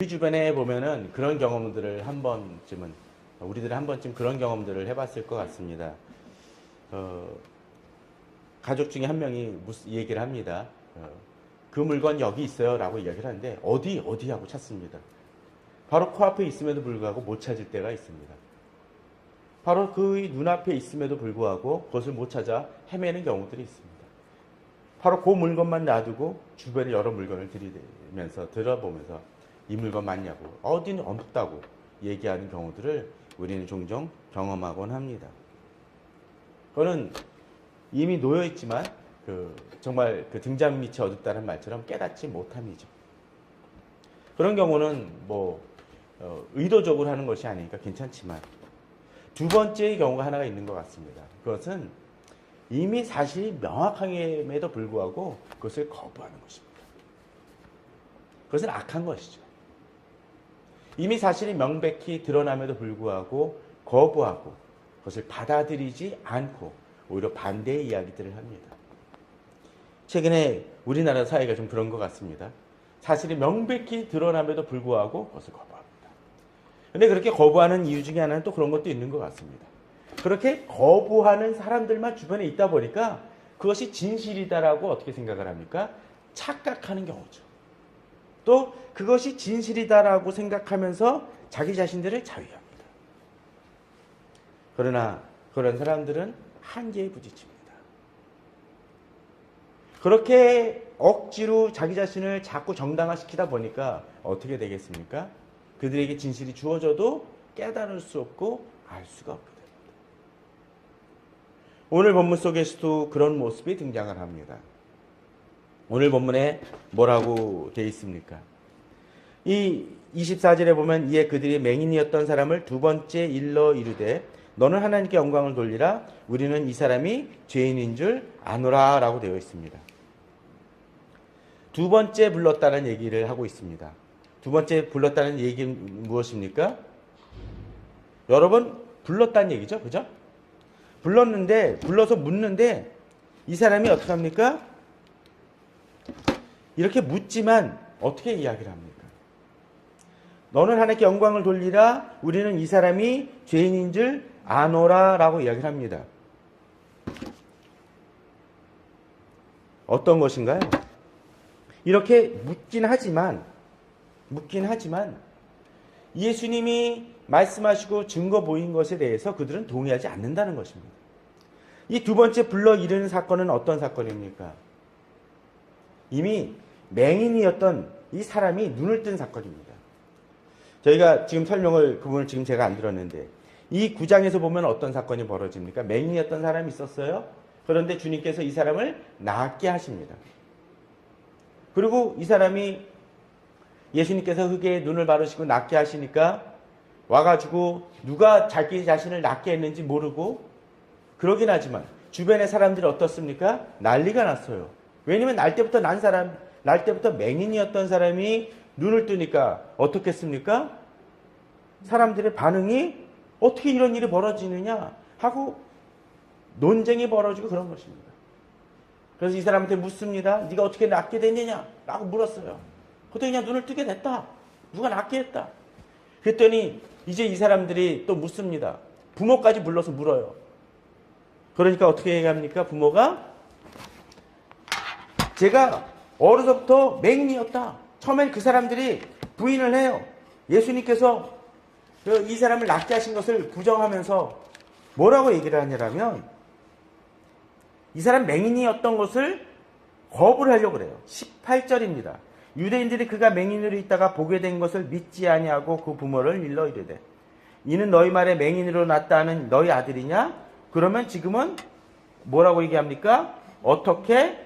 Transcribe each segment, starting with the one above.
우리 주변에 보면은 그런 경험들을 한 번쯤은, 우리들은 한 번쯤 그런 경험들을 해봤을 것 같습니다. 가족 중에 한 명이 무슨 얘기를 합니다. 그 물건 여기 있어요 라고 이야기를 하는데 어디 하고 찾습니다. 바로 코앞에 있음에도 불구하고 못 찾을 때가 있습니다. 바로 그 눈앞에 있음에도 불구하고 그것을 못 찾아 헤매는 경우들이 있습니다. 바로 그 물건만 놔두고 주변에 여러 물건을 들이대면서 들어보면서 이 물건 맞냐고 어디는 없다고 얘기하는 경우들을 우리는 종종 경험하곤 합니다. 그거는 이미 놓여있지만 정말 그 등잔 밑이 어둡다는 말처럼 깨닫지 못함이죠. 그런 경우는 의도적으로 하는 것이 아니니까 괜찮지만 두 번째의 경우가 하나가 있는 것 같습니다. 그것은 이미 사실이 명확함에도 불구하고 그것을 거부하는 것입니다. 그것은 악한 것이죠. 이미 사실이 명백히 드러남에도 불구하고 거부하고 그것을 받아들이지 않고 오히려 반대의 이야기들을 합니다. 최근에 우리나라 사회가 좀 그런 것 같습니다. 사실이 명백히 드러남에도 불구하고 그것을 거부합니다. 근데 그렇게 거부하는 이유 중에 하나는 또 그런 것도 있는 것 같습니다. 그렇게 거부하는 사람들만 주변에 있다 보니까 그것이 진실이다라고 어떻게 생각을 합니까? 착각하는 경우죠. 또 그것이 진실이다라고 생각하면서 자기 자신들을 자위합니다. 그러나 그런 사람들은 한계에 부딪힙니다. 그렇게 억지로 자기 자신을 자꾸 정당화시키다 보니까 어떻게 되겠습니까? 그들에게 진실이 주어져도 깨달을 수 없고 알 수가 없게 됩니다. 오늘 본문 속에서도 그런 모습이 등장을 합니다. 오늘 본문에 뭐라고 되어 있습니까? 이 24절에 보면 이에 그들이 맹인이었던 사람을 두 번째 일러 이르되 너는 하나님께 영광을 돌리라 우리는 이 사람이 죄인인 줄 아노라 라고 되어 있습니다. 두 번째 불렀다는 얘기를 하고 있습니다. 두 번째 불렀다는 얘기는 무엇입니까? 여러 번 불렀다는 얘기죠. 그죠? 불러서 묻는데 이 사람이 어떻게 합니까? 이렇게 묻지만 어떻게 이야기를 합니까? 너는 하나님께 영광을 돌리라 우리는 이 사람이 죄인인 줄 아노라 라고 이야기를 합니다. 어떤 것인가요? 이렇게 묻긴 하지만 예수님이 말씀하시고 증거 보인 것에 대해서 그들은 동의하지 않는다는 것입니다. 이 두 번째 불러 이르는 사건은 어떤 사건입니까? 이미 맹인이었던 이 사람이 눈을 뜬 사건입니다. 저희가 지금 그 부분을 지금 제가 안 들었는데 이 9장에서 보면 어떤 사건이 벌어집니까? 맹인이었던 사람이 있었어요. 그런데 주님께서 이 사람을 낫게 하십니다. 그리고 이 사람이 예수님께서 흙에 눈을 바르시고 낫게 하시니까 와가지고 누가 자기 자신을 낫게 했는지 모르고 그러긴 하지만 주변의 사람들이 어떻습니까? 난리가 났어요. 왜냐면 날 때부터 맹인이었던 사람이 눈을 뜨니까 어떻겠습니까? 사람들의 반응이 어떻게 이런 일이 벌어지느냐 하고 논쟁이 벌어지고 그런 것입니다. 그래서 이 사람한테 묻습니다. 네가 어떻게 낫게 됐느냐? 라고 물었어요. 그때 그냥 눈을 뜨게 됐다. 누가 낫게 했다. 그랬더니 이제 이 사람들이 또 묻습니다. 부모까지 불러서 물어요. 그러니까 어떻게 얘기합니까? 부모가 제가 어려서부터 맹인이었다. 처음엔 그 사람들이 부인을 해요. 예수님께서 이 사람을 낫게 하신 것을 부정하면서 뭐라고 얘기를 하냐면 이 사람 맹인이었던 것을 거부를 하려고 그래요. 18절입니다. 유대인들이 그가 맹인으로 있다가 보게 된 것을 믿지 아니하고 그 부모를 일러 이르되 이는 너희 말에 맹인으로 났다 하는 너희 아들이냐? 그러면 지금은 뭐라고 얘기합니까? 어떻게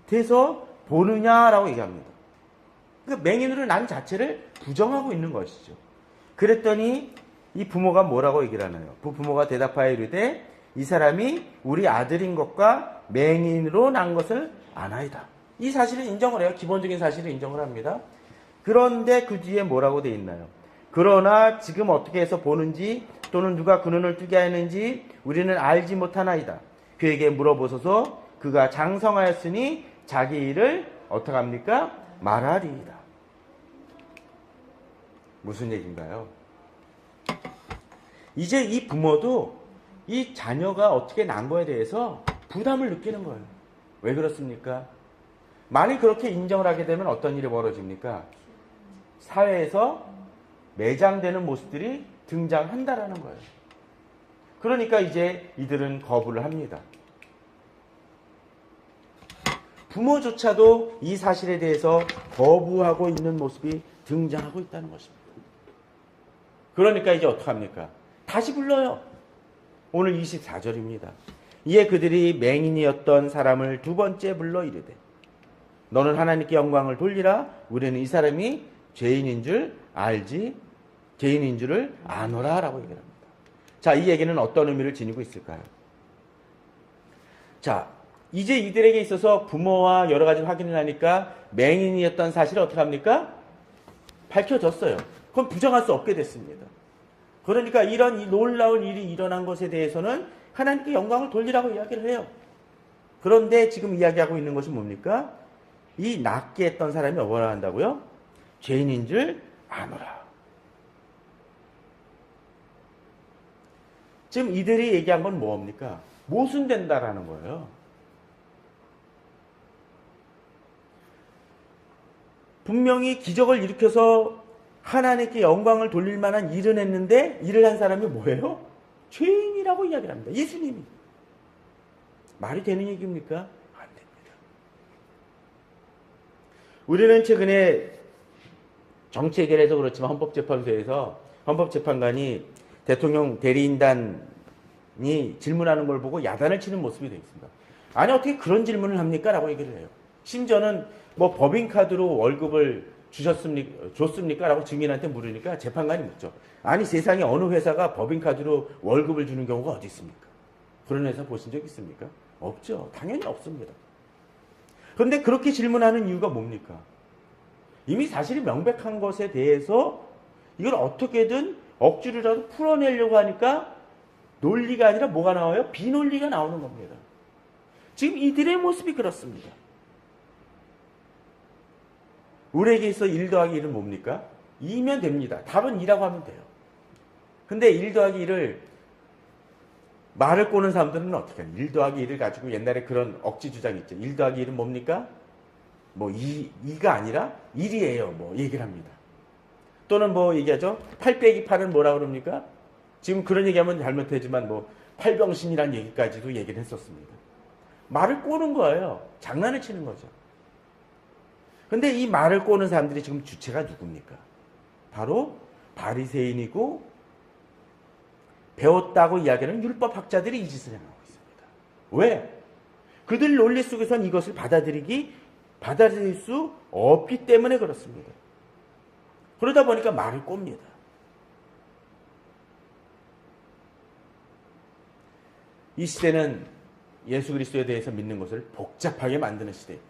돼서 보느냐라고 얘기합니다. 그 맹인으로 난 자체를 부정하고 있는 것이죠. 그랬더니 이 부모가 뭐라고 얘기를 하나요? 그 부모가 대답하여 이르되 이 사람이 우리 아들인 것과 맹인으로 난 것을 아나이다. 이 사실을 인정을 해요. 기본적인 사실을 인정을 합니다. 그런데 그 뒤에 뭐라고 되어 있나요? 그러나 지금 어떻게 해서 보는지 또는 누가 그 눈을 뜨게 하였는지 우리는 알지 못하나이다. 그에게 물어보소서. 그가 장성하였으니 자기 일을 어떻게 합니까? 말하리이다. 무슨 얘기인가요? 이제 이 부모도 이 자녀가 어떻게 난 거에 대해서 부담을 느끼는 거예요. 왜 그렇습니까? 만약 그렇게 인정을 하게 되면 어떤 일이 벌어집니까? 사회에서 매장되는 모습들이 등장한다라는 거예요. 그러니까 이제 이들은 거부를 합니다. 부모조차도 이 사실에 대해서 거부하고 있는 모습이 등장하고 있다는 것입니다. 그러니까 이제 어떡합니까? 다시 불러요. 오늘 24절입니다. 이에 그들이 맹인이었던 사람을 두 번째 불러 이르되 너는 하나님께 영광을 돌리라. 우리는 이 사람이 죄인인 줄 알지 죄인인 줄을 아노라 라고 얘기합니다. 자, 이 얘기는 어떤 의미를 지니고 있을까요? 자, 이제 이들에게 있어서 부모와 여러 가지 확인을 하니까 맹인이었던 사실을 어떻게 합니까? 밝혀졌어요. 그건 부정할 수 없게 됐습니다. 그러니까 이런 이 놀라운 일이 일어난 것에 대해서는 하나님께 영광을 돌리라고 이야기를 해요. 그런데 지금 이야기하고 있는 것이 뭡니까? 이 낫게 했던 사람이 뭐라 한다고요? 죄인인 줄 아노라. 지금 이들이 얘기한 건 뭡니까? 모순된다라는 거예요. 분명히 기적을 일으켜서 하나님께 영광을 돌릴 만한 일을 했는데 일을 한 사람이 뭐예요? 죄인이라고 이야기를 합니다. 예수님이. 말이 되는 얘기입니까? 안 됩니다. 우리는 최근에 정치 해결에서 그렇지만 헌법재판소에서 헌법재판관이 대통령 대리인단이 질문하는 걸 보고 야단을 치는 모습이 되어 있습니다. 아니 어떻게 그런 질문을 합니까? 라고 얘기를 해요. 심지어는 뭐 법인카드로 월급을 줬습니까? 라고 증인한테 물으니까 재판관이 묻죠. 아니 세상에 어느 회사가 법인카드로 월급을 주는 경우가 어디 있습니까? 그런 회사 보신 적 있습니까? 없죠. 당연히 없습니다. 그런데 그렇게 질문하는 이유가 뭡니까? 이미 사실이 명백한 것에 대해서 이걸 어떻게든 억지로라도 풀어내려고 하니까 논리가 아니라 뭐가 나와요? 비논리가 나오는 겁니다. 지금 이들의 모습이 그렇습니다. 우리에게 있어 1 더하기 1은 뭡니까? 2면 됩니다. 답은 2라고 하면 돼요. 근데 1 더하기 1을 말을 꼬는 사람들은 어떻게 해요? 1 더하기 1을 가지고 옛날에 그런 억지 주장 있죠. 1 더하기 1은 뭡니까? 뭐 2가 아니라 1이에요. 뭐 얘기를 합니다. 또는 뭐 얘기하죠. 8 빼기 8은 뭐라 그럽니까? 지금 그런 얘기하면 잘못되지만 뭐 8병신이라는 얘기까지도 얘기를 했었습니다. 말을 꼬는 거예요. 장난을 치는 거죠. 근데 이 말을 꼬는 사람들이 지금 주체가 누굽니까? 바로 바리새인이고 배웠다고 이야기하는 율법학자들이 이 짓을 행하고 있습니다. 왜? 그들 논리 속에서는 이것을 받아들일 수 없기 때문에 그렇습니다. 그러다 보니까 말을 꼽니다. 이 시대는 예수 그리스도에 대해서 믿는 것을 복잡하게 만드는 시대입니다.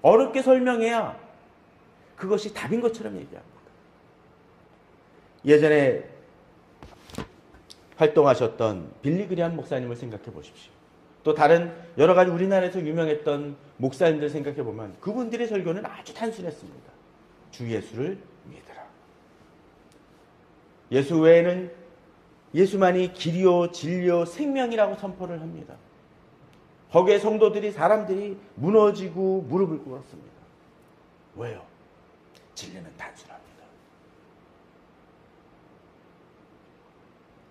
어렵게 설명해야 그것이 답인 것처럼 얘기합니다. 예전에 활동하셨던 빌리 그리함 목사님을 생각해 보십시오. 또 다른 여러 가지 우리나라에서 유명했던 목사님들 생각해 보면 그분들의 설교는 아주 단순했습니다. 주 예수를 믿으라. 예수 외에는 예수만이 길이요 진리요 생명이라고 선포를 합니다. 거기에 성도들이 사람들이 무너지고 무릎을 꿇었습니다. 왜요? 진리는 단순합니다.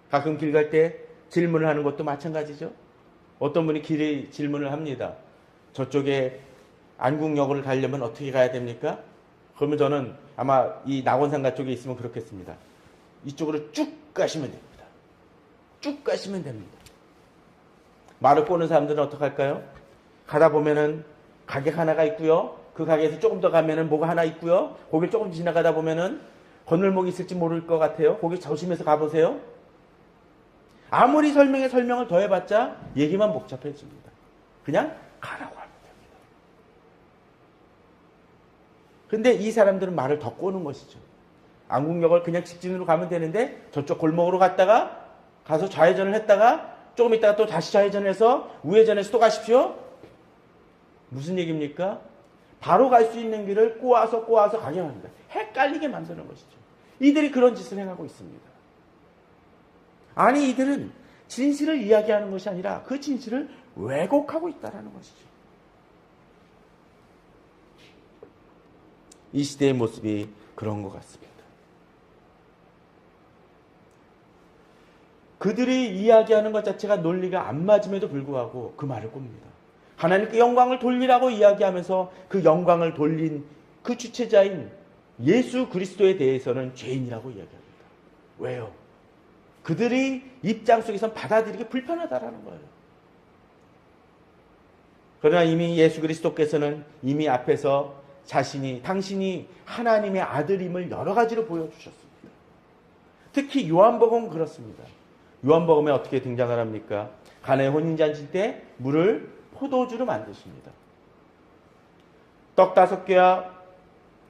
가끔 길 갈 때 질문을 하는 것도 마찬가지죠. 어떤 분이 길에 질문을 합니다. 저쪽에 안국역을 가려면 어떻게 가야 됩니까? 그러면 저는 아마 이 낙원상가 쪽에 있으면 그렇겠습니다. 이쪽으로 쭉 가시면 됩니다. 쭉 가시면 됩니다. 말을 꼬는 사람들은 어떻게 할까요? 가다 보면은 가게 하나가 있고요. 그 가게에서 조금 더 가면은 뭐가 하나 있고요. 거길 조금 지나가다 보면은 건널목이 있을지 모를 것 같아요. 거기 조심해서 가보세요. 아무리 설명을 더 해봤자 얘기만 복잡해집니다. 그냥 가라고 하면 됩니다. 근데 이 사람들은 말을 더 꼬는 것이죠. 안국역을 그냥 직진으로 가면 되는데 저쪽 골목으로 갔다가 가서 좌회전을 했다가 조금 있다가 또 다시 좌회전해서 우회전해서 또 가십시오. 무슨 얘기입니까? 바로 갈 수 있는 길을 꼬아서 가게 합니다. 헷갈리게 만드는 것이죠. 이들이 그런 짓을 행하고 있습니다. 아니, 이들은 진실을 이야기하는 것이 아니라 그 진실을 왜곡하고 있다는 것이죠. 이 시대의 모습이 그런 것 같습니다. 그들이 이야기하는 것 자체가 논리가 안 맞음에도 불구하고 그 말을 꼽니다. 하나님께 영광을 돌리라고 이야기하면서 그 영광을 돌린 그 주체자인 예수 그리스도에 대해서는 죄인이라고 이야기합니다. 왜요? 그들이 입장 속에서 받아들이기 불편하다라는 거예요. 그러나 이미 예수 그리스도께서는 이미 앞에서 당신이 하나님의 아들임을 여러 가지로 보여주셨습니다. 특히 요한복음은 그렇습니다. 요한복음에 어떻게 등장을 합니까? 가나의 혼인잔치 때 물을 포도주로 만드십니다. 떡 5개와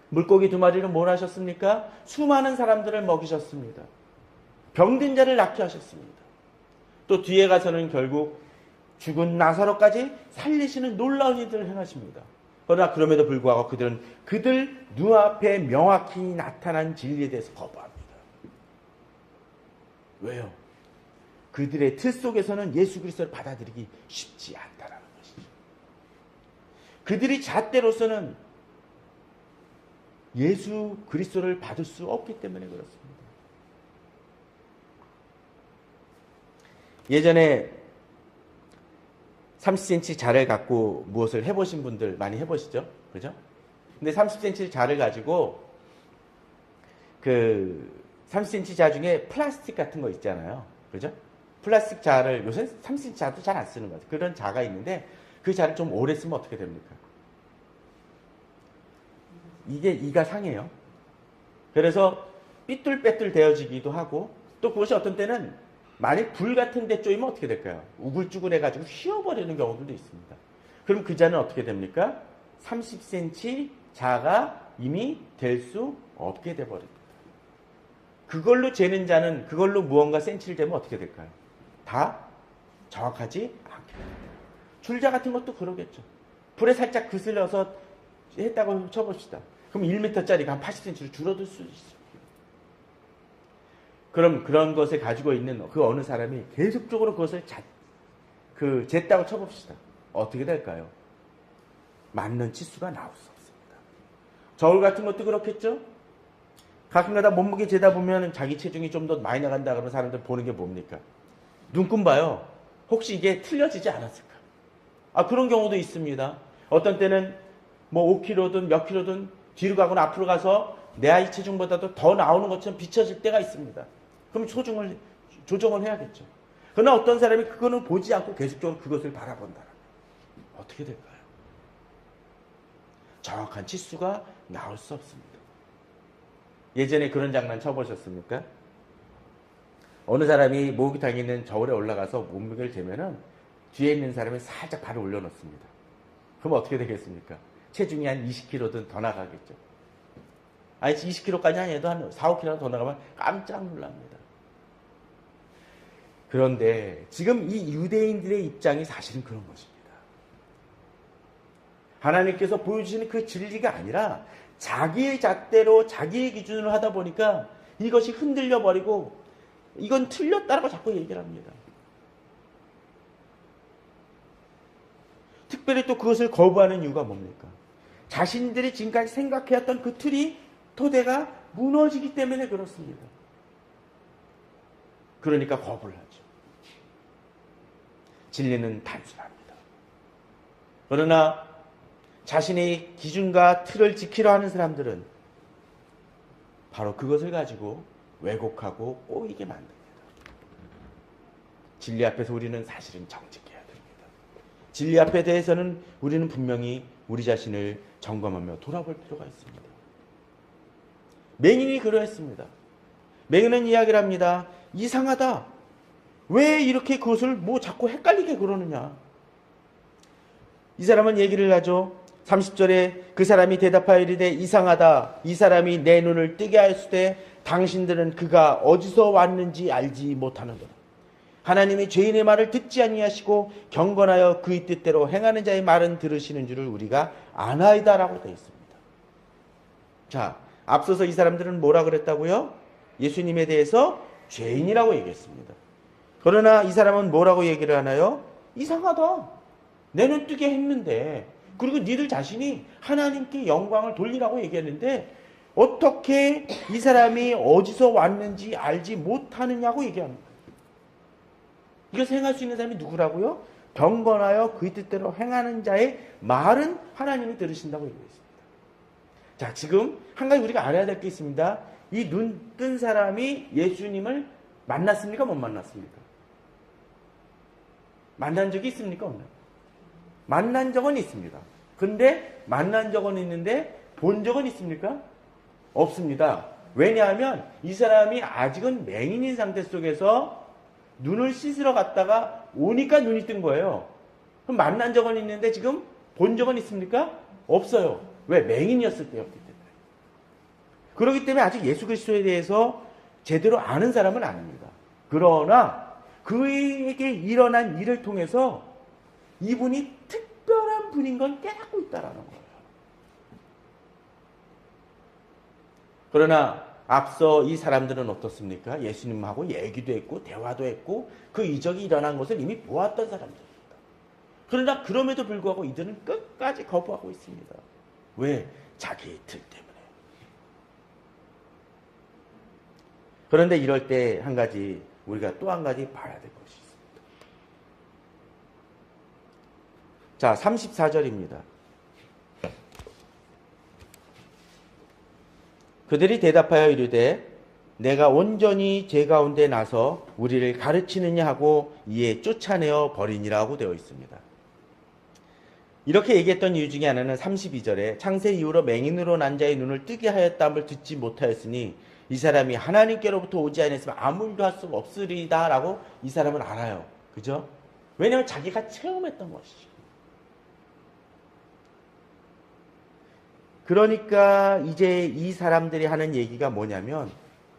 물고기 2마리를 뭘 하셨습니까? 수많은 사람들을 먹이셨습니다. 병든 자를 낫게 하셨습니다. 또 뒤에 가서는 결국 죽은 나사로까지 살리시는 놀라운 일들을 행하십니다. 그러나 그럼에도 불구하고 그들은 그들 눈앞에 명확히 나타난 진리에 대해서 거부합니다. 왜요? 그들의 틀 속에서는 예수 그리스도를 받아들이기 쉽지 않다는 것이죠. 그들이 잣대로서는 예수 그리스도를 받을 수 없기 때문에 그렇습니다. 예전에 30cm 자를 갖고 무엇을 해보신 분들 많이 해보시죠? 그죠? 근데 30cm 자를 가지고 그 30cm 자 중에 플라스틱 같은 거 있잖아요. 그죠? 플라스틱 자를 요새 30cm 자도 잘 안 쓰는 것 같아요. 그런 자가 있는데 그 자를 좀 오래 쓰면 어떻게 됩니까? 이게 이가 상해요. 그래서 삐뚤빼뚤 되어지기도 하고 또 그것이 어떤 때는 만약 불 같은 데 쪼이면 어떻게 될까요? 우글쭈글해가지고 휘어버리는 경우들도 있습니다. 그럼 그 자는 어떻게 됩니까? 30cm 자가 이미 될 수 없게 돼버립니다. 그걸로 재는 자는 그걸로 무언가 센치를 재면 어떻게 될까요? 다 정확하지 않게 됩니다. 줄자 같은 것도 그러겠죠. 불에 살짝 그슬려서 했다고 쳐봅시다. 그럼 1m짜리가 한 80cm로 줄어들 수 있어요. 그럼 그런 것을 가지고 있는 그 어느 사람이 계속적으로 그것을 쟀다고 쳐봅시다. 어떻게 될까요? 맞는 치수가 나올 수 없습니다. 저울 같은 것도 그렇겠죠? 가끔가다 몸무게 재다 보면 자기 체중이 좀 더 많이 나간다 그러면 사람들 보는 게 뭡니까? 눈금 봐요. 혹시 이게 틀려지지 않았을까? 그런 경우도 있습니다. 어떤 때는 뭐 5kg든 몇 kg든 뒤로 가거나 앞으로 가서 내 아이 체중보다도 더 나오는 것처럼 비춰질 때가 있습니다. 그럼 조정을 해야겠죠. 그러나 어떤 사람이 그거는 보지 않고 계속적으로 그것을 바라본다면 어떻게 될까요? 정확한 치수가 나올 수 없습니다. 예전에 그런 장난 쳐보셨습니까? 어느 사람이 목욕탕에 있는 저울에 올라가서 몸무게를 재면은 뒤에 있는 사람이 살짝 발을 올려놓습니다. 그럼 어떻게 되겠습니까? 체중이 한 20kg든 더 나가겠죠. 아니 20kg까지 아니어도 한 4, 5kg 더 나가면 깜짝 놀랍니다. 그런데 지금 이 유대인들의 입장이 사실은 그런 것입니다. 하나님께서 보여주시는 그 진리가 아니라 자기의 잣대로 자기의 기준으로 하다 보니까 이것이 흔들려 버리고 이건 틀렸다라고 자꾸 얘기를 합니다. 특별히 또 그것을 거부하는 이유가 뭡니까? 자신들이 지금까지 생각해왔던 그 틀이 토대가 무너지기 때문에 그렇습니다. 그러니까 거부를 하죠. 진리는 단순합니다. 그러나 자신의 기준과 틀을 지키려 하는 사람들은 바로 그것을 가지고 왜곡하고 꼬이게 만듭니다. 진리 앞에서 우리는 사실은 정직해야 됩니다. 진리 앞에 대해서는 우리는 분명히 우리 자신을 점검하며 돌아볼 필요가 있습니다. 맹인이 그러했습니다. 맹인은 이야기를 합니다. 이상하다. 왜 이렇게 그것을 자꾸 헷갈리게 그러느냐. 이 사람은 얘기를 하죠. 30절에 그 사람이 대답하여 이르되 이상하다. 이 사람이 내 눈을 뜨게 하였으되 당신들은 그가 어디서 왔는지 알지 못하는도다. 하나님이 죄인의 말을 듣지 아니하시고 경건하여 그의 뜻대로 행하는 자의 말은 들으시는 줄을 우리가 아나이다라고 되어 있습니다. 자, 앞서서 이 사람들은 뭐라 그랬다고요? 예수님에 대해서 죄인이라고 얘기했습니다. 그러나 이 사람은 뭐라고 얘기를 하나요? 이상하다. 내 눈 뜨게 했는데, 그리고 니들 자신이 하나님께 영광을 돌리라고 얘기했는데 어떻게 이 사람이 어디서 왔는지 알지 못하느냐고 얘기합니다. 이것을 행할 수 있는 사람이 누구라고요? 경건하여 그의 뜻대로 행하는 자의 말은 하나님이 들으신다고 얘기했습니다. 자, 지금 한 가지 우리가 알아야 될 게 있습니다. 이 눈 뜬 사람이 예수님을 만났습니까? 못 만났습니까? 만난 적이 있습니까? 없나요? 만난 적은 있습니다. 근데 만난 적은 있는데 본 적은 있습니까? 없습니다. 왜냐하면 이 사람이 아직은 맹인인 상태 속에서 눈을 씻으러 갔다가 오니까 눈이 뜬 거예요. 그럼 만난 적은 있는데 지금 본 적은 있습니까? 없어요. 왜? 맹인이었을 때였기 때문에. 그렇기 때문에 아직 예수 그리스도에 대해서 제대로 아는 사람은 아닙니다. 그러나 그에게 일어난 일을 통해서 이분이 특별한 분인 건 깨닫고 있다라는 거예요. 그러나 앞서 이 사람들은 어떻습니까? 예수님하고 얘기도 했고 대화도 했고 그 이적이 일어난 것을 이미 보았던 사람들입니다. 그러나 그럼에도 불구하고 이들은 끝까지 거부하고 있습니다. 왜? 자기의 틀 때문에. 그런데 이럴 때 한 가지 우리가 또 한 가지 봐야 될 것이 있습니다. 자, 34절입니다. 그들이 대답하여 이르되 내가 온전히 제 가운데 나서 우리를 가르치느냐 하고 이에 쫓아내어 버리니라고 되어 있습니다. 이렇게 얘기했던 이유 중에 하나는 32절에 창세 이후로 맹인으로 난 자의 눈을 뜨게 하였다함을 듣지 못하였으니 이 사람이 하나님께로부터 오지 않았으면 아무 일도 할 수 없으리다 라고 이 사람은 알아요. 그죠? 왜냐하면 자기가 체험했던 것이죠. 그러니까 이제 이 사람들이 하는 얘기가 뭐냐면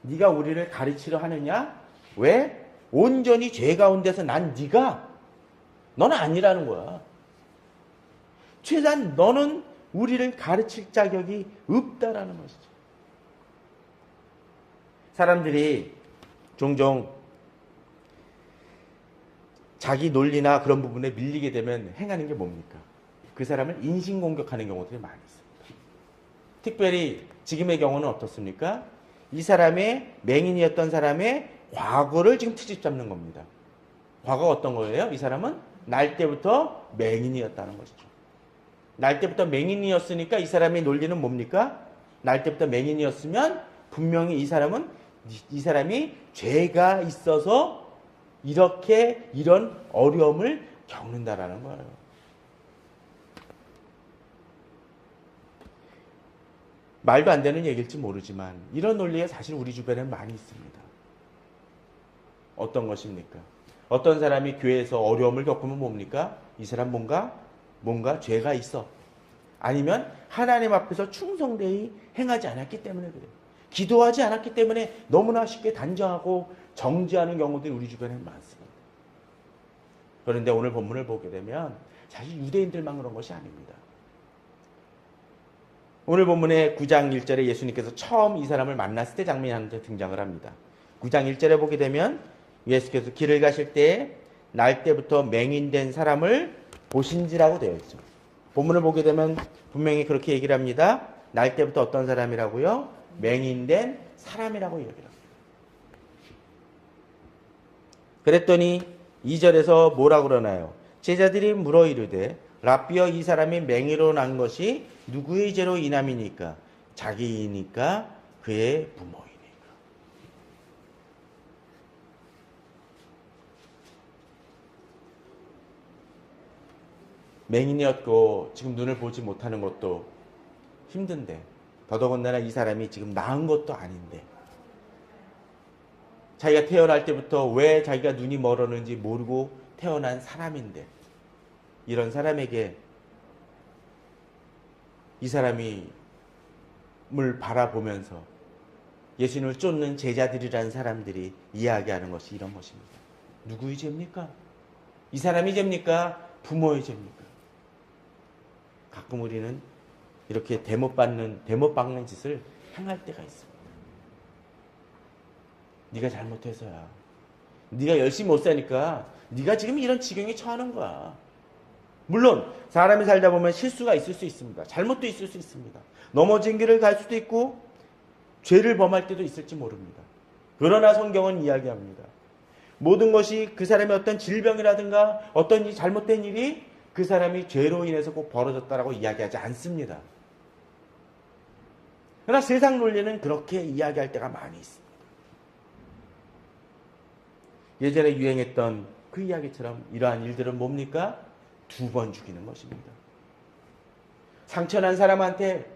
네가 우리를 가르치려 하느냐? 왜? 온전히 죄 가운데서 난 네가 너는 아니라는 거야. 최소한 너는 우리를 가르칠 자격이 없다라는 것이죠. 사람들이 종종 자기 논리나 그런 부분에 밀리게 되면 행하는 게 뭡니까? 그 사람을 인신공격하는 경우들이 많이 있습니다. 특별히 지금의 경우는 어떻습니까? 이 사람의 맹인이었던 사람의 과거를 지금 트집 잡는 겁니다. 과거가 어떤 거예요? 이 사람은 날 때부터 맹인이었다는 것이죠. 날 때부터 맹인이었으니까 이 사람의 논리는 뭡니까? 날 때부터 맹인이었으면 분명히 이 사람이 죄가 있어서 이런 어려움을 겪는다라는 거예요. 말도 안 되는 얘기일지 모르지만 이런 논리가 사실 우리 주변에 많이 있습니다. 어떤 것입니까? 어떤 사람이 교회에서 어려움을 겪으면 뭡니까? 이 사람 뭔가 죄가 있어. 아니면 하나님 앞에서 충성되이 행하지 않았기 때문에 그래요. 기도하지 않았기 때문에 너무나 쉽게 단정하고 정죄하는 경우들이 우리 주변에 많습니다. 그런데 오늘 본문을 보게 되면 사실 유대인들만 그런 것이 아닙니다. 오늘 본문의 9장 1절에 예수님께서 처음 이 사람을 만났을 때 장면이 하나 등장을 합니다. 9장 1절에 보게 되면 예수께서 길을 가실 때 날 때부터 맹인된 사람을 보신지라고 되어 있죠. 본문을 보게 되면 분명히 그렇게 얘기를 합니다. 날 때부터 어떤 사람이라고요? 맹인된 사람이라고 얘기를 합니다. 그랬더니 2절에서 뭐라 그러나요? 제자들이 물어 이르되 랍비여 이 사람이 맹인으로 난 것이 누구의 죄로 인함이니까? 자기이니까 그의 부모이니까. 맹인이었고 지금 눈을 보지 못하는 것도 힘든데 더더군다나 이 사람이 지금 나은 것도 아닌데 자기가 태어날 때부터 왜 자기가 눈이 멀었는지 모르고 태어난 사람인데 이런 사람에게 이 사람이 물 바라보면서 예수님을 쫓는 제자들이라는 사람들이 이야기하는 것이 이런 것입니다. 누구의 죄입니까? 이 사람이 죄입니까? 부모의 죄입니까? 가끔 우리는 이렇게 대못 박는 짓을 향할 때가 있습니다. 네가 잘못해서야. 네가 열심히 못 사니까 네가 지금 이런 지경에 처하는 거야. 물론 사람이 살다 보면 실수가 있을 수 있습니다. 잘못도 있을 수 있습니다. 넘어진 길을 갈 수도 있고 죄를 범할 때도 있을지 모릅니다. 그러나 성경은 이야기합니다. 모든 것이 그 사람의 어떤 질병이라든가 어떤 잘못된 일이 그 사람이 죄로 인해서 꼭 벌어졌다라고 이야기하지 않습니다. 그러나 세상 논리는 그렇게 이야기할 때가 많이 있습니다. 예전에 유행했던 그 이야기처럼 이러한 일들은 뭡니까? 2번 죽이는 것입니다. 상처난 사람한테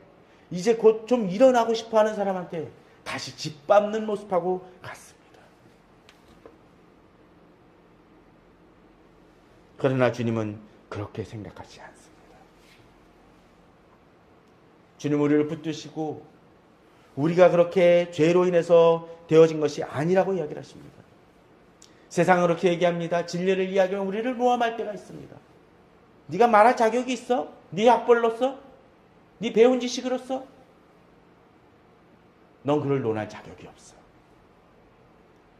이제 곧 좀 일어나고 싶어하는 사람한테 다시 짓밟는 모습하고 같습니다. 그러나 주님은 그렇게 생각하지 않습니다. 주님은 우리를 붙드시고 우리가 그렇게 죄로 인해서 되어진 것이 아니라고 이야기를 하십니다. 세상은 그렇게 얘기합니다. 진리를 이야기하면 우리를 모함할 때가 있습니다. 네가 말할 자격이 있어? 네 학벌로서? 네 배운 지식으로서? 넌 그를 논할 자격이 없어.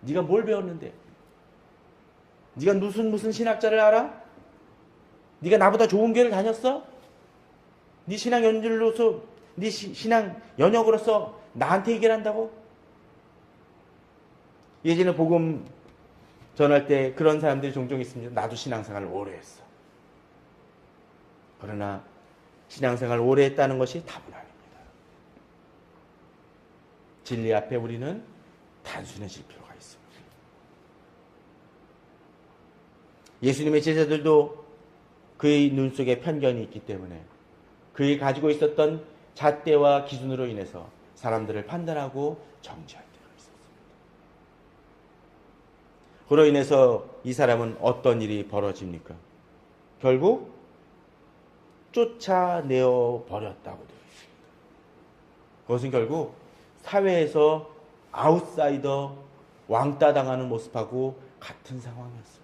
네가 뭘 배웠는데? 네가 무슨 신학자를 알아? 네가 나보다 좋은 교회를 다녔어? 네 신앙 연줄로서, 네 신앙 연역으로서 나한테 얘기를 한다고? 예전에 복음 전할 때 그런 사람들이 종종 있습니다. 나도 신앙생활을 오래 했어. 그러나 신앙생활을 오래 했다는 것이 답은 아닙니다. 진리 앞에 우리는 단순해질 필요가 있습니다. 예수님의 제자들도 그의 눈 속에 편견이 있기 때문에 그의 가지고 있었던 잣대와 기준으로 인해서 사람들을 판단하고 정죄할 때가 있었습니다. 그로 인해서 이 사람은 어떤 일이 벌어집니까? 결국 쫓아내어 버렸다고 되어 있습니다. 그것은 결국 사회에서 아웃사이더 왕따 당하는 모습하고 같은 상황이었습니다.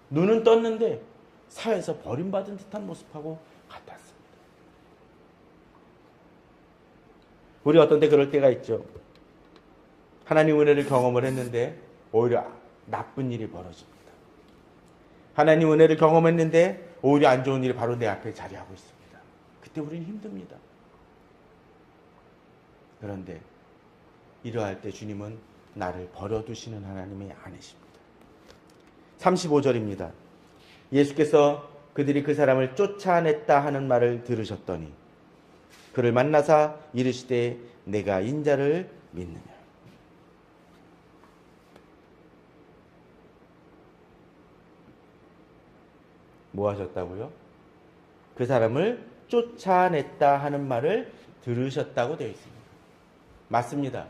눈은 떴는데 사회에서 버림받은 듯한 모습하고 같았습니다. 우리 어떤 때 그럴 때가 있죠. 하나님 은혜를 경험을 했는데 오히려 나쁜 일이 벌어집니다. 하나님 은혜를 경험했는데 오히려 안 좋은 일이 바로 내 앞에 자리하고 있습니다. 그때 우리는 힘듭니다. 그런데 이러할 때 주님은 나를 버려두시는 하나님이 아니십니다. 35절입니다. 예수께서 그들이 그 사람을 쫓아냈다 하는 말을 들으셨더니 그를 만나사 이르시되 내가 인자를 믿느냐. 뭐 하셨다고요? 그 사람을 쫓아냈다 하는 말을 들으셨다고 되어 있습니다. 맞습니다.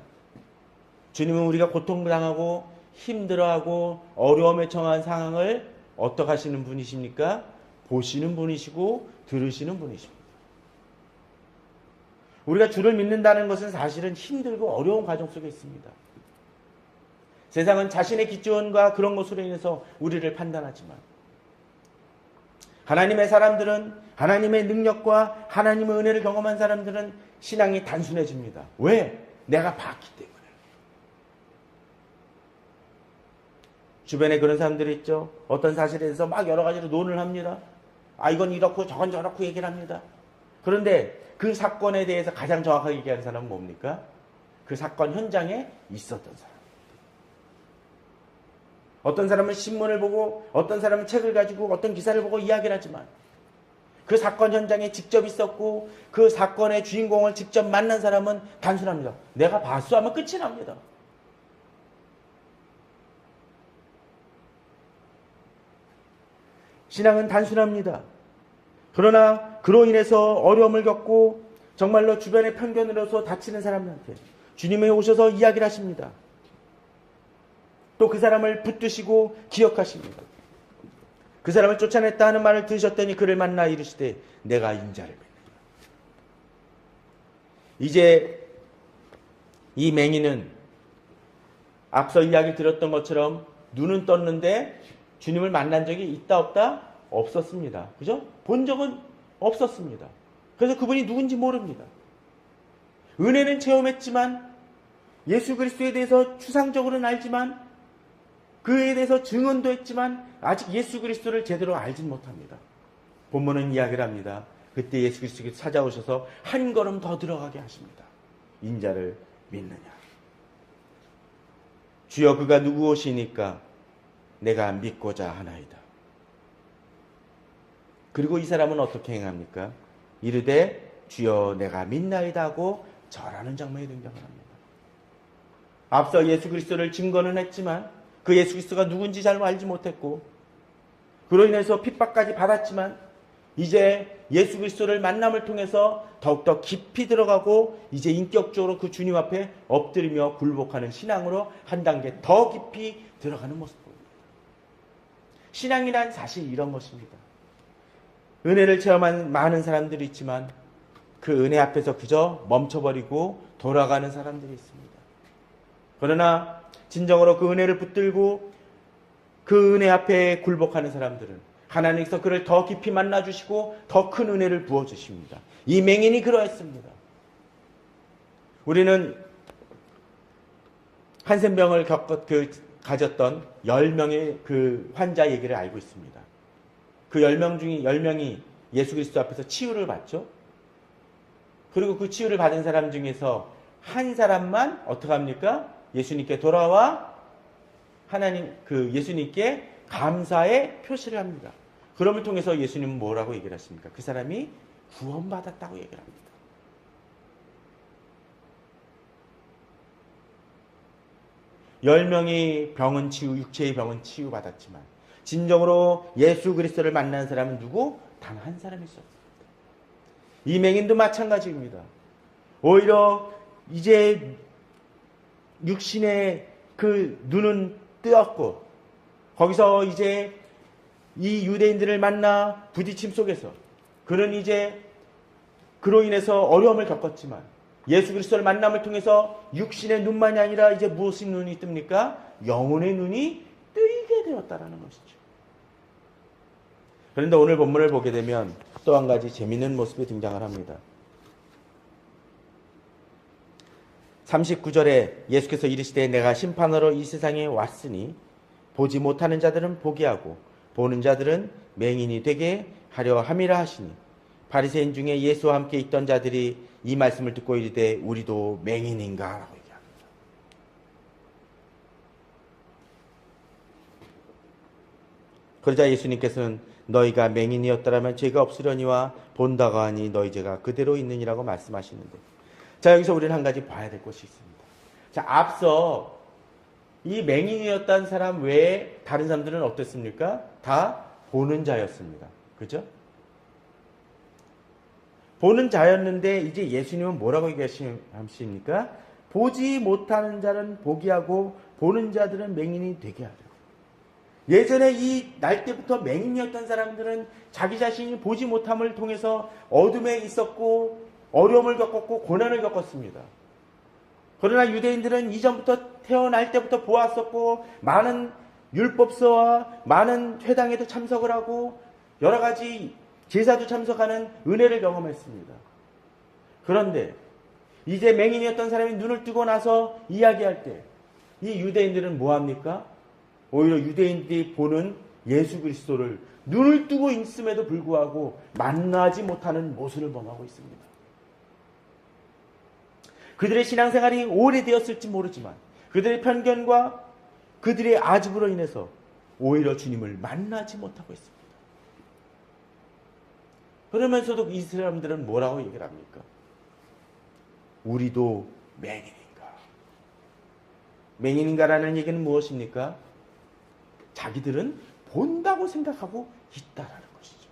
주님은 우리가 고통당하고 힘들어하고 어려움에 처한 상황을 어떻게 하시는 분이십니까? 보시는 분이시고 들으시는 분이십니다. 우리가 주를 믿는다는 것은 사실은 힘들고 어려운 과정 속에 있습니다. 세상은 자신의 기준과 그런 것으로 인해서 우리를 판단하지만 하나님의 사람들은 하나님의 능력과 하나님의 은혜를 경험한 사람들은 신앙이 단순해집니다. 왜? 내가 봤기 때문에. 주변에 그런 사람들이 있죠. 어떤 사실에 대해서 막 여러 가지로 논을 합니다. 이건 이렇고 저건 저렇고 얘기를 합니다. 그런데 그 사건에 대해서 가장 정확하게 얘기하는 사람은 뭡니까? 그 사건 현장에 있었던 사람. 어떤 사람은 신문을 보고 어떤 사람은 책을 가지고 어떤 기사를 보고 이야기를 하지만 그 사건 현장에 직접 있었고 그 사건의 주인공을 직접 만난 사람은 단순합니다. 내가 봤어 하면 끝이 납니다. 신앙은 단순합니다. 그러나 그로 인해서 어려움을 겪고 정말로 주변의 편견으로서 다치는 사람들한테 주님이 오셔서 이야기를 하십니다. 또 그 사람을 붙드시고 기억하십니다. 그 사람을 쫓아냈다 하는 말을 들으셨더니 그를 만나 이르시되 내가 인자를 믿느냐. 이제 이 맹인은 앞서 이야기 들었던 것처럼 눈은 떴는데 주님을 만난 적이 있다 없다? 없었습니다. 그죠? 본 적은 없었습니다. 그래서 그분이 누군지 모릅니다. 은혜는 체험했지만 예수 그리스도에 대해서 추상적으로는 알지만 그에 대해서 증언도 했지만 아직 예수 그리스도를 제대로 알진 못합니다. 본문은 이야기를 합니다. 그때 예수 그리스도께서 찾아오셔서 한 걸음 더 들어가게 하십니다. 인자를 믿느냐. 주여 그가 누구오시니까 내가 믿고자 하나이다. 그리고 이 사람은 어떻게 행합니까? 이르되 주여 내가 믿나이다 하고 절하는 장면이 등장을 합니다. 앞서 예수 그리스도를 증거는 했지만 그 예수 그리스도가 누군지 잘 알지 못했고 그로 인해서 핍박까지 받았지만 이제 예수 그리스도를 만남을 통해서 더욱더 깊이 들어가고 이제 인격적으로 그 주님 앞에 엎드리며 굴복하는 신앙으로 한 단계 더 깊이 들어가는 모습 보입니다. 신앙이란 사실 이런 것입니다. 은혜를 체험한 많은 사람들이 있지만 그 은혜 앞에서 그저 멈춰버리고 돌아가는 사람들이 있습니다. 그러나 진정으로 그 은혜를 붙들고 그 은혜 앞에 굴복하는 사람들은 하나님께서 그를 더 깊이 만나주시고 더 큰 은혜를 부어주십니다. 이 맹인이 그러했습니다. 우리는 한센병을 가졌던 10명의 그 환자 얘기를 알고 있습니다. 그 10명 중에 10명이 예수 그리스도 앞에서 치유를 받죠. 그리고 그 치유를 받은 사람 중에서 한 사람만 어떻게 합니까? 예수님께 돌아와 예수님께 감사의 표시를 합니다. 그럼을 통해서 예수님은 뭐라고 얘기를 하십니까? 그 사람이 구원받았다고 얘기를 합니다. 열 명이 육체의 병은 치유받았지만 진정으로 예수 그리스도를 만난 사람은 누구? 단 한 사람이 있었습니다. 이 맹인도 마찬가지입니다. 오히려 이제 육신의 그 눈은 뜨었고 거기서 이제 이 유대인들을 만나 부딪힘 속에서 그는 이제 그로 인해서 어려움을 겪었지만 예수 그리스도를 만남을 통해서 육신의 눈만이 아니라 이제 무엇의 눈이 뜹니까? 영혼의 눈이 뜨이게 되었다라는 것이죠. 그런데 오늘 본문을 보게 되면 또 한 가지 재미있는 모습이 등장을 합니다. 39절에 예수께서 이르시되 내가 심판하러 이 세상에 왔으니 보지 못하는 자들은 보게 하고 보는 자들은 맹인이 되게 하려 함이라 하시니 바리새인 중에 예수와 함께 있던 자들이 이 말씀을 듣고 이르되 우리도 맹인인가? 라고 얘기합니다. 그러자 예수님께서는 너희가 맹인이었더라면 죄가 없으려니와 본다고 하니 너희 죄가 그대로 있느니라고 말씀하시는데 자 여기서 우리는 한 가지 봐야 될 것이 있습니다. 자 앞서 이 맹인이었던 사람 외에 다른 사람들은 어땠습니까? 다 보는 자였습니다. 그죠? 보는 자였는데 이제 예수님은 뭐라고 얘기하십니까? 보지 못하는 자는 보게 하고 보는 자들은 맹인이 되게 하려. 예전에 이 날 때부터 맹인이었던 사람들은 자기 자신이 보지 못함을 통해서 어둠에 있었고 어려움을 겪었고 고난을 겪었습니다. 그러나 유대인들은 이전부터 태어날 때부터 보았었고 많은 율법서와 많은 회당에도 참석을 하고 여러 가지 제사도 참석하는 은혜를 경험했습니다. 그런데 이제 맹인이었던 사람이 눈을 뜨고 나서 이야기할 때 이 유대인들은 뭐합니까? 오히려 유대인들이 보는 예수 그리스도를 눈을 뜨고 있음에도 불구하고 만나지 못하는 모습을 범하고 있습니다. 그들의 신앙생활이 오래되었을지 모르지만 그들의 편견과 그들의 아집으로 인해서 오히려 주님을 만나지 못하고 있습니다. 그러면서도 이 사람들은 뭐라고 얘기를 합니까? 우리도 맹인인가? 맹인인가라는 얘기는 무엇입니까? 자기들은 본다고 생각하고 있다라는 것이죠.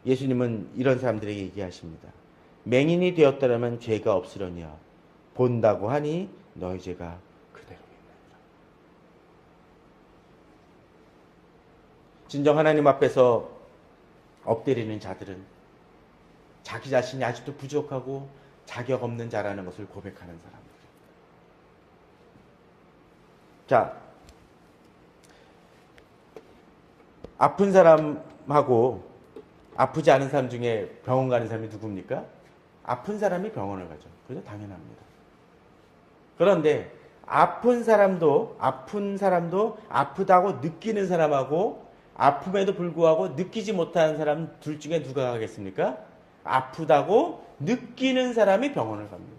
예수님은 이런 사람들에게 얘기하십니다. 맹인이 되었더라면 죄가 없으려니와 본다고 하니 너희 죄가 그대로 있느니라. 진정 하나님 앞에서 엎드리는 자들은 자기 자신이 아직도 부족하고 자격 없는 자라는 것을 고백하는 사람들. 자, 아픈 사람하고 아프지 않은 사람 중에 병원 가는 사람이 누굽니까? 아픈 사람이 병원을 가죠. 그죠? 당연합니다. 그런데 아픈 사람도 아프다고 느끼는 사람하고 아픔에도 불구하고 느끼지 못하는 사람 둘 중에 누가 가겠습니까? 아프다고 느끼는 사람이 병원을 갑니다.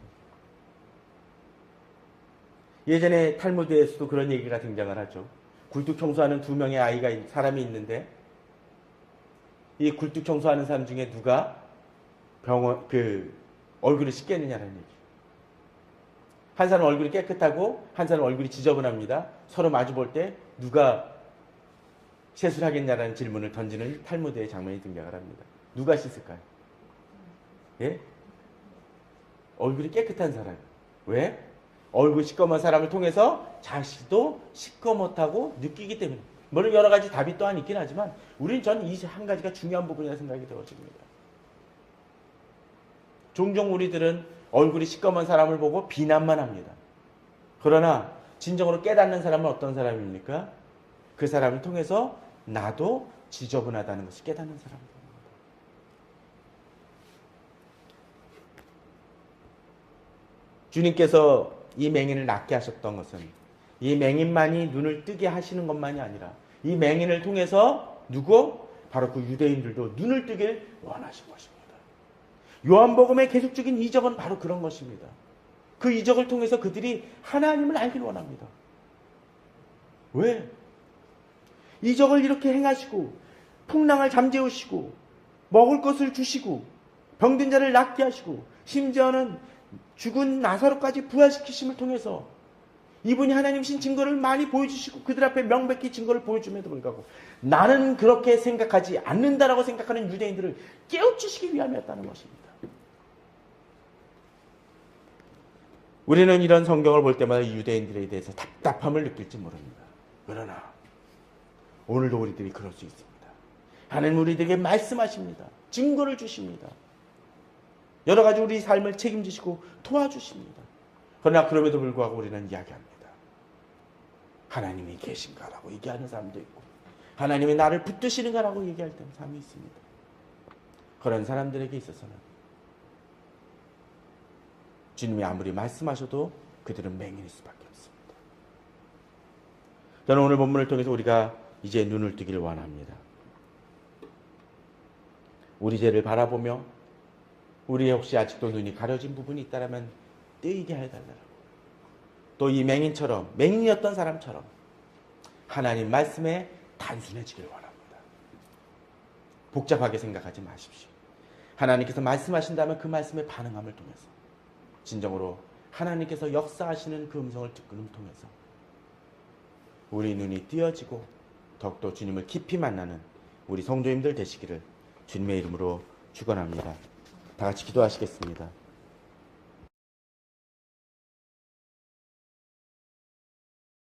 예전에 탈무드에서도 그런 얘기가 등장을 하죠. 굴뚝 청소하는 2명의 사람이 있는데 이 굴뚝 청소하는 사람 중에 누가 얼굴을 씻겠느냐는 얘기. 한 사람 얼굴이 깨끗하고 한 사람 얼굴이 지저분합니다. 서로 마주 볼 때 누가 세수를 하겠냐라는 질문을 던지는 탈무드의 장면이 등장을 합니다. 누가 씻을까요? 예? 얼굴이 깨끗한 사람. 왜? 얼굴 시꺼먼 사람을 통해서 자신도 시꺼멓다고 느끼기 때문에. 물론 여러 가지 답이 또한 있긴 하지만 우리는 저는 이 한 가지가 중요한 부분이라 생각이 되어집니다. 종종 우리들은 얼굴이 시꺼먼 사람을 보고 비난만 합니다. 그러나 진정으로 깨닫는 사람은 어떤 사람입니까? 그 사람을 통해서 나도 지저분하다는 것을 깨닫는 사람입니다. 주님께서 이 맹인을 낫게 하셨던 것은 이 맹인만이 눈을 뜨게 하시는 것만이 아니라 이 맹인을 통해서 바로 그 유대인들도 눈을 뜨길 원하신 것입니다. 요한복음의 계속적인 이적은 바로 그런 것입니다. 그 이적을 통해서 그들이 하나님을 알길 원합니다. 왜? 이적을 이렇게 행하시고 풍랑을 잠재우시고 먹을 것을 주시고 병든 자를 낫게 하시고 심지어는 죽은 나사로까지 부활시키심을 통해서 이분이 하나님이신 증거를 많이 보여주시고 그들 앞에 명백히 증거를 보여줌에도 불구하고 나는 그렇게 생각하지 않는다라고 생각하는 유대인들을 깨우치시기 위함이었다는 것입니다. 우리는 이런 성경을 볼 때마다 유대인들에 대해서 답답함을 느낄지 모릅니다. 그러나 오늘도 우리들이 그럴 수 있습니다. 하나님 우리들에게 말씀하십니다. 증거를 주십니다. 여러 가지 우리 삶을 책임지시고 도와주십니다. 그러나 그럼에도 불구하고 우리는 이야기합니다. 하나님이 계신가라고 얘기하는 사람도 있고 하나님이 나를 붙드시는가라고 얘기할 때는 사람이 있습니다. 그런 사람들에게 있어서는 주님이 아무리 말씀하셔도 그들은 맹인일 수밖에 없습니다. 저는 오늘 본문을 통해서 우리가 이제 눈을 뜨기를 원합니다. 우리 죄를 바라보며 우리 혹시 아직도 눈이 가려진 부분이 있다면 뜨이게 해달라고. 또 이 맹인이었던 사람처럼 하나님 말씀에 단순해지길 원합니다. 복잡하게 생각하지 마십시오. 하나님께서 말씀하신다면 그 말씀에 반응함을 통해서 진정으로 하나님께서 역사하시는 그 음성을 듣는 통해서 우리 눈이 띄어지고 더욱더 주님을 깊이 만나는 우리 성도님들 되시기를 주님의 이름으로 축원합니다. 다 같이 기도하시겠습니다.